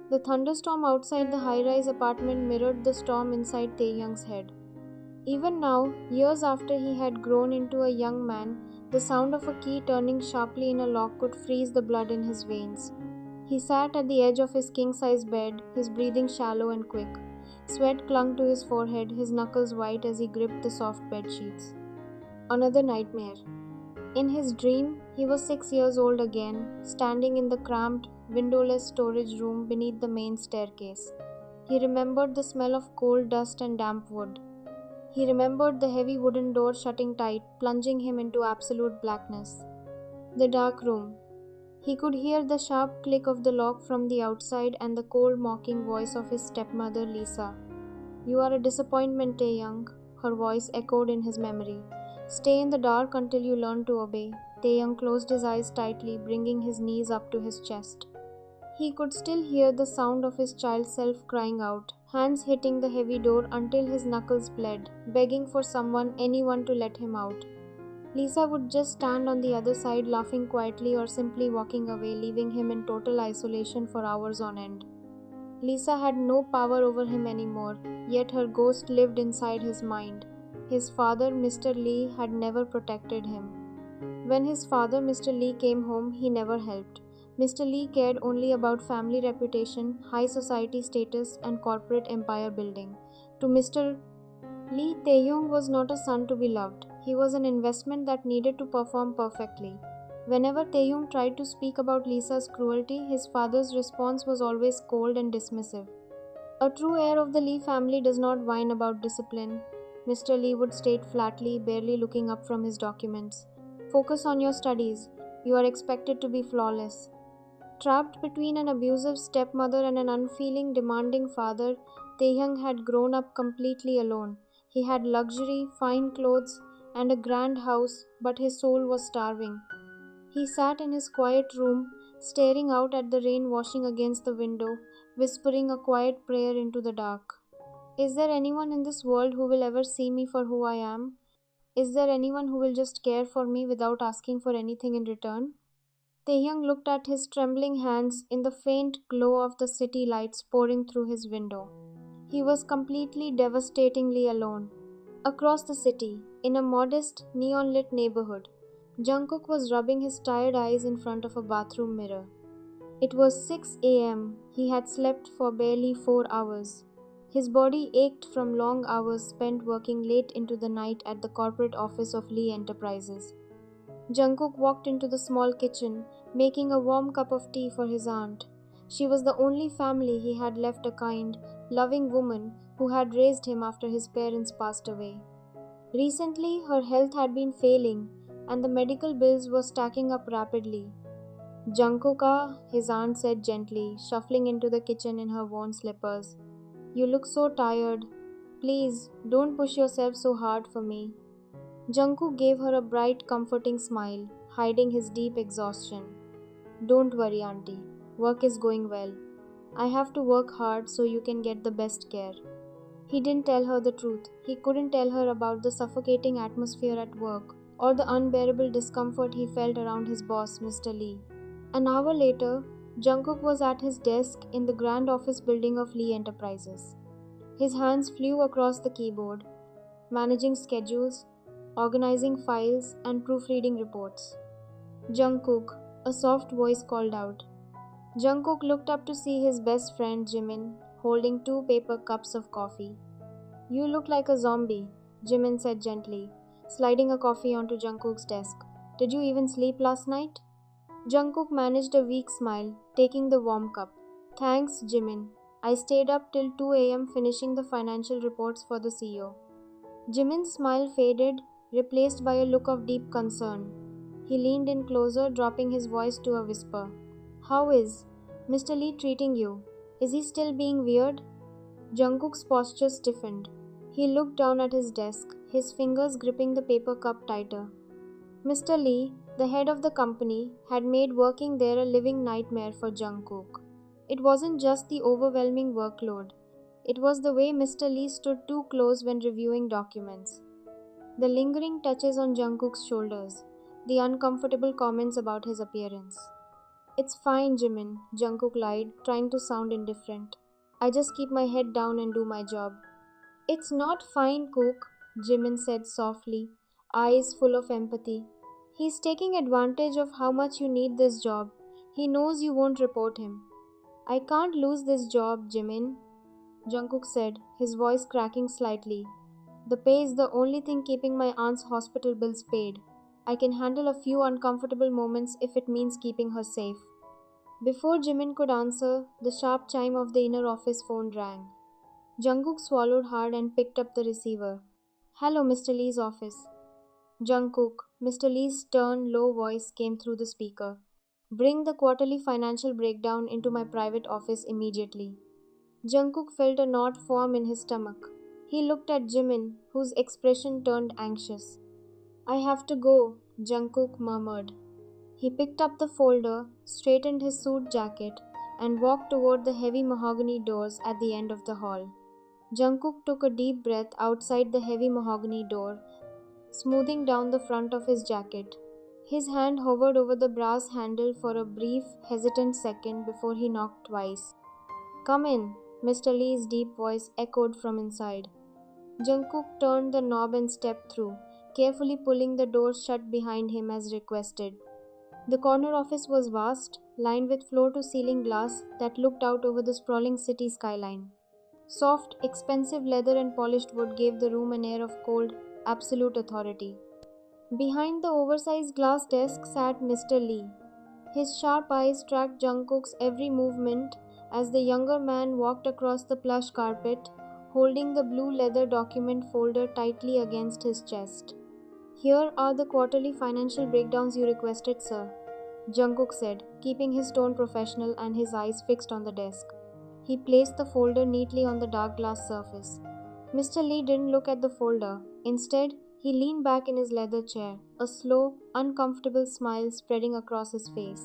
The thunderstorm outside the high-rise apartment mirrored the storm inside Taehyung's head. Even now, years after he had grown into a young man, the sound of a key turning sharply in a lock could freeze the blood in his veins. He sat at the edge of his king-size bed, his breathing shallow and quick. Sweat clung to his forehead, his knuckles white as he gripped the soft bed sheets. Another nightmare. In his dream, he was 6 years old again, standing in the cramped, windowless storage room beneath the main staircase. He remembered the smell of coal dust and damp wood. He remembered the heavy wooden door shutting tight, plunging him into absolute blackness. The dark room. He could hear the sharp click of the lock from the outside and the cold, mocking voice of his stepmother, Lisa. "You are a disappointment, Taehyung," her voice echoed in his memory. "Stay in the dark until you learn to obey." Taehyung closed his eyes tightly, bringing his knees up to his chest. He could still hear the sound of his child self crying out, hands hitting the heavy door until his knuckles bled, begging for someone, anyone to let him out. Lisa would just stand on the other side laughing quietly or simply walking away, leaving him in total isolation for hours on end. Lisa had no power over him anymore, yet her ghost lived inside his mind. His father, Mr. Lee, had never protected him. When his father, Mr. Lee, came home, he never helped. Mr. Lee cared only about family reputation, high society status, and corporate empire building. To Mr. Lee, Taehyung was not a son to be loved. He was an investment that needed to perform perfectly. Whenever Taehyung tried to speak about Lisa's cruelty, his father's response was always cold and dismissive. "A true heir of the Lee family does not whine about discipline," Mr. Lee would state flatly, barely looking up from his documents. "Focus on your studies. You are expected to be flawless." Trapped between an abusive stepmother and an unfeeling, demanding father, Taehyung had grown up completely alone. He had luxury, fine clothes, and a grand house, but his soul was starving. He sat in his quiet room, staring out at the rain washing against the window, whispering a quiet prayer into the dark. "Is there anyone in this world who will ever see me for who I am? Is there anyone who will just care for me without asking for anything in return?" Taehyung looked at his trembling hands in the faint glow of the city lights pouring through his window. He was completely, devastatingly alone. Across the city, in a modest, neon-lit neighborhood, Jungkook was rubbing his tired eyes in front of a bathroom mirror. It was 6 a.m. He had slept for barely 4 hours. His body ached from long hours spent working late into the night at the corporate office of Lee Enterprises. Jungkook walked into the small kitchen, making a warm cup of tea for his aunt. She was the only family he had left, a kind, loving woman who had raised him after his parents passed away. Recently, her health had been failing, and the medical bills were stacking up rapidly. "Jungkook," his aunt said gently, shuffling into the kitchen in her worn slippers. "You look so tired. Please, don't push yourself so hard for me." Jungkook gave her a bright, comforting smile, hiding his deep exhaustion. "Don't worry, auntie. Work is going well. I have to work hard so you can get the best care." He didn't tell her the truth. He couldn't tell her about the suffocating atmosphere at work or the unbearable discomfort he felt around his boss, Mr. Lee. An hour later, Jungkook was at his desk in the grand office building of Lee Enterprises. His hands flew across the keyboard, managing schedules, organizing files, and proofreading reports. "Jungkook," a soft voice called out. Jungkook looked up to see his best friend Jimin holding 2 paper cups of coffee. "You look like a zombie," Jimin said gently, sliding a coffee onto Jungkook's desk. "Did you even sleep last night?" Jungkook managed a weak smile, taking the warm cup. "Thanks, Jimin. I stayed up till 2 a.m. finishing the financial reports for the CEO." Jimin's smile faded, replaced by a look of deep concern. He leaned in closer, dropping his voice to a whisper. "How is Mr. Lee treating you? Is he still being weird?" Jungkook's posture stiffened. He looked down at his desk, his fingers gripping the paper cup tighter. Mr. Lee, the head of the company, had made working there a living nightmare for Jungkook. It wasn't just the overwhelming workload. It was the way Mr. Lee stood too close when reviewing documents. The lingering touches on Jungkook's shoulders, the uncomfortable comments about his appearance. It's fine, Jimin, Jungkook lied, trying to sound indifferent. I just keep my head down and do my job. It's not fine, Cook, Jimin said softly, eyes full of empathy. He's taking advantage of how much you need this job. He knows you won't report him. I can't lose this job, Jimin, Jungkook said, his voice cracking slightly. The pay is the only thing keeping my aunt's hospital bills paid. I can handle a few uncomfortable moments if it means keeping her safe. Before Jimin could answer, the sharp chime of the inner office phone rang. Jungkook swallowed hard and picked up the receiver. Hello, Mr. Lee's office. Jungkook, Mr. Lee's stern, low voice came through the speaker. Bring the quarterly financial breakdown into my private office immediately. Jungkook felt a knot form in his stomach. He looked at Jimin, whose expression turned anxious. I have to go, Jungkook murmured. He picked up the folder, straightened his suit jacket, and walked toward the heavy mahogany doors at the end of the hall. Jungkook took a deep breath outside the heavy mahogany door, smoothing down the front of his jacket. His hand hovered over the brass handle for a brief, hesitant second before he knocked twice. Come in, Mr. Lee's deep voice echoed from inside. Jungkook turned the knob and stepped through, carefully pulling the door shut behind him as requested. The corner office was vast, lined with floor-to-ceiling glass that looked out over the sprawling city skyline. Soft, expensive leather and polished wood gave the room an air of cold, absolute authority. Behind the oversized glass desk sat Mr. Lee. His sharp eyes tracked Jungkook's every movement as the younger man walked across the plush carpet, holding the blue leather document folder tightly against his chest. Here are the quarterly financial breakdowns you requested, sir, Jungkook said, keeping his tone professional and his eyes fixed on the desk. He placed the folder neatly on the dark glass surface. Mr. Lee didn't look at the folder. Instead, he leaned back in his leather chair, a slow, uncomfortable smile spreading across his face.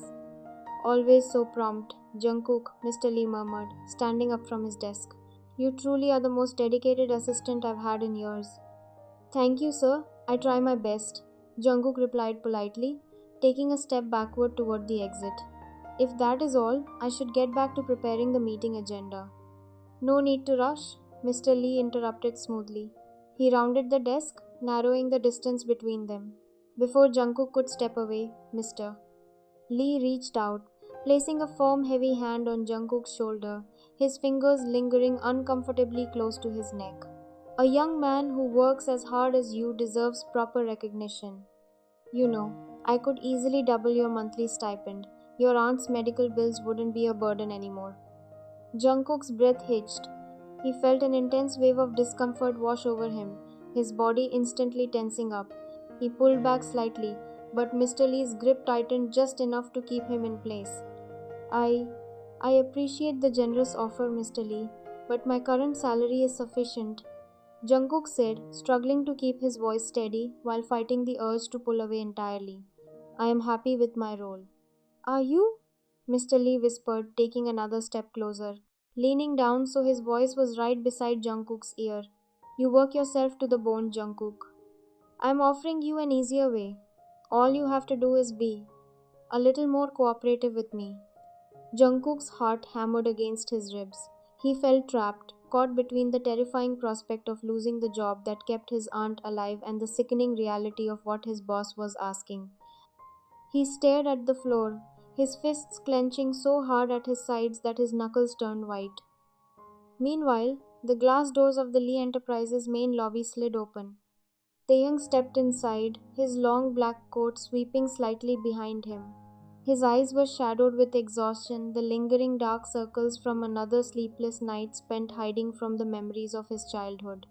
Always so prompt, Jungkook, Mr. Lee murmured, standing up from his desk. You truly are the most dedicated assistant I've had in years. Thank you, sir. I try my best, Jungkook replied politely, taking a step backward toward the exit. If that is all, I should get back to preparing the meeting agenda. No need to rush, Mr. Lee interrupted smoothly. He rounded the desk, narrowing the distance between them. Before Jungkook could step away, Mr. Lee reached out, placing a firm, heavy hand on Jungkook's shoulder, his fingers lingering uncomfortably close to his neck. A young man who works as hard as you deserves proper recognition. You know, I could easily double your monthly stipend. Your aunt's medical bills wouldn't be a burden anymore. Jungkook's breath hitched. He felt an intense wave of discomfort wash over him, his body instantly tensing up. He pulled back slightly, but Mr. Lee's grip tightened just enough to keep him in place. I appreciate the generous offer, Mr. Lee, but my current salary is sufficient, Jungkook said, struggling to keep his voice steady while fighting the urge to pull away entirely. I am happy with my role. Are you? Mr. Lee whispered, taking another step closer, leaning down so his voice was right beside Jungkook's ear. You work yourself to the bone, Jungkook. I'm offering you an easier way. All you have to do is be a little more cooperative with me. Jungkook's heart hammered against his ribs. He felt trapped, caught between the terrifying prospect of losing the job that kept his aunt alive and the sickening reality of what his boss was asking. He stared at the floor, his fists clenching so hard at his sides that his knuckles turned white. Meanwhile, the glass doors of the Lee Enterprises main lobby slid open. Taehyung stepped inside, his long black coat sweeping slightly behind him. His eyes were shadowed with exhaustion, the lingering dark circles from another sleepless night spent hiding from the memories of his childhood.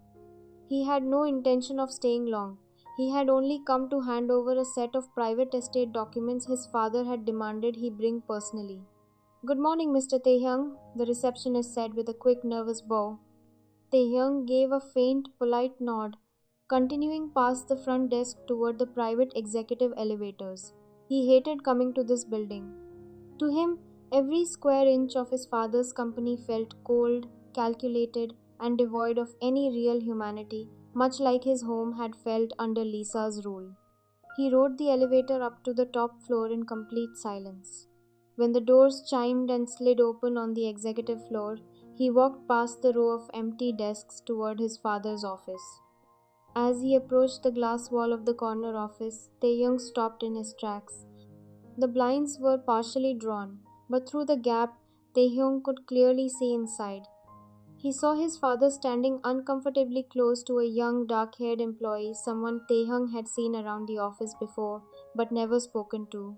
He had no intention of staying long. He had only come to hand over a set of private estate documents his father had demanded he bring personally. Good morning, Mr. Taehyung, the receptionist said with a quick, nervous bow. Taehyung gave a faint, polite nod, continuing past the front desk toward the private executive elevators. He hated coming to this building. To him, every square inch of his father's company felt cold, calculated, and devoid of any real humanity, much like his home had felt under Lisa's rule. He rode the elevator up to the top floor in complete silence. When the doors chimed and slid open on the executive floor, he walked past the row of empty desks toward his father's office. As he approached the glass wall of the corner office, Taehyung stopped in his tracks. The blinds were partially drawn, but through the gap, Taehyung could clearly see inside. He saw his father standing uncomfortably close to a young dark-haired employee, someone Taehyung had seen around the office before but never spoken to.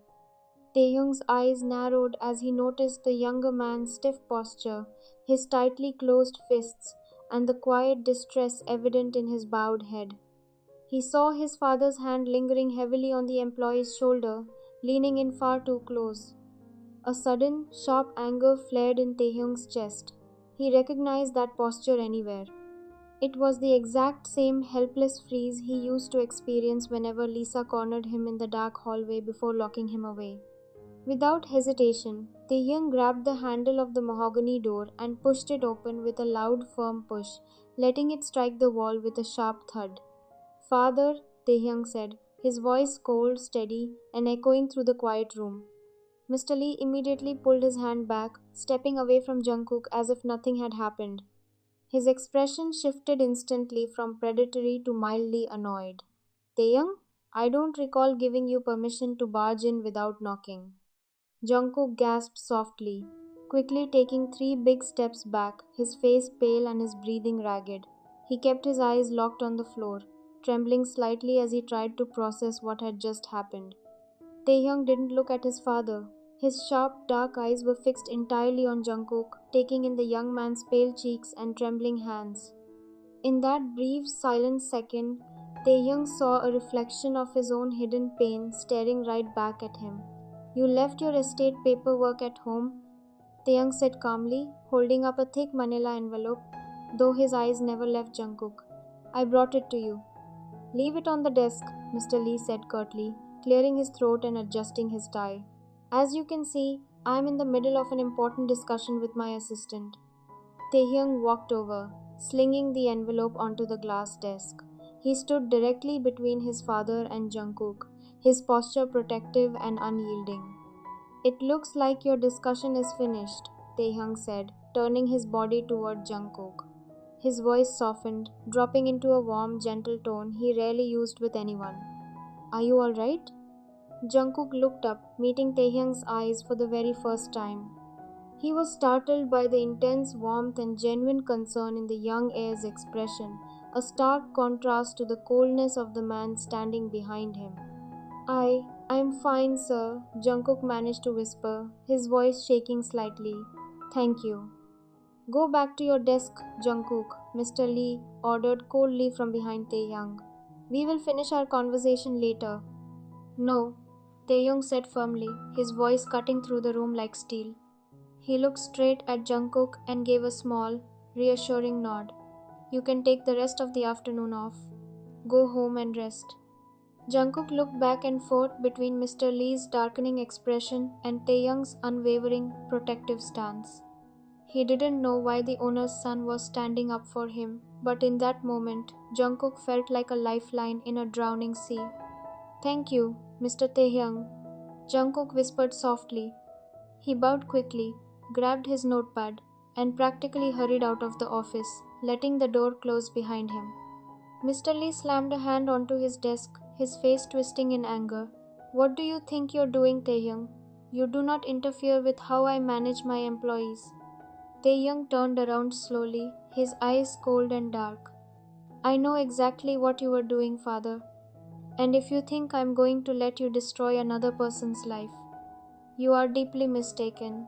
Taehyung's eyes narrowed as he noticed the younger man's stiff posture, his tightly closed fists, and the quiet distress evident in his bowed head. He saw his father's hand lingering heavily on the employee's shoulder, leaning in far too close. A sudden, sharp anger flared in Taehyung's chest. He recognized that posture anywhere. It was the exact same helpless freeze he used to experience whenever Lisa cornered him in the dark hallway before locking him away. Without hesitation, Taehyung grabbed the handle of the mahogany door and pushed it open with a loud, firm push, letting it strike the wall with a sharp thud. "Father," Taehyung said, his voice cold, steady, and echoing through the quiet room. Mr. Lee immediately pulled his hand back, stepping away from Jungkook as if nothing had happened. His expression shifted instantly from predatory to mildly annoyed. "Taehyung, I don't recall giving you permission to barge in without knocking." Jungkook gasped softly, quickly taking 3 big steps back, his face pale and his breathing ragged. He kept his eyes locked on the floor, trembling slightly as he tried to process what had just happened. Taehyung didn't look at his father. His sharp, dark eyes were fixed entirely on Jungkook, taking in the young man's pale cheeks and trembling hands. In that brief, silent second, Taehyung saw a reflection of his own hidden pain staring right back at him. "You left your estate paperwork at home," Taehyung said calmly, holding up a thick manila envelope, though his eyes never left Jungkook. "I brought it to you." "Leave it on the desk," Mr. Lee said curtly, clearing his throat and adjusting his tie. "As you can see, I am in the middle of an important discussion with my assistant." Taehyung walked over, slinging the envelope onto the glass desk. He stood directly between his father and Jungkook, his posture protective and unyielding. "It looks like your discussion is finished," Taehyung said, turning his body toward Jungkook. His voice softened, dropping into a warm, gentle tone he rarely used with anyone. "Are you all right?" Jungkook looked up, meeting Taehyung's eyes for the very first time. He was startled by the intense warmth and genuine concern in the young heir's expression, a stark contrast to the coldness of the man standing behind him. I'm fine, sir," Jungkook managed to whisper, his voice shaking slightly. "Thank you." "Go back to your desk, Jungkook," Mr. Lee ordered coldly from behind Taehyung. "We will finish our conversation later." "No," Taehyung said firmly, his voice cutting through the room like steel. He looked straight at Jungkook and gave a small, reassuring nod. "You can take the rest of the afternoon off. Go home and rest." Jungkook looked back and forth between Mr. Lee's darkening expression and Taehyung's unwavering, protective stance. He didn't know why the owner's son was standing up for him, but in that moment, Jungkook felt like a lifeline in a drowning sea. "Thank you, Mr. Taehyung," Jungkook whispered softly. He bowed quickly, grabbed his notepad, and practically hurried out of the office, letting the door close behind him. Mr. Lee slammed a hand onto his desk, his face twisting in anger. "What do you think you're doing, Taehyung? You do not interfere with how I manage my employees." Taehyung turned around slowly, his eyes cold and dark. "I know exactly what you are doing, father. And if you think I'm going to let you destroy another person's life, you are deeply mistaken."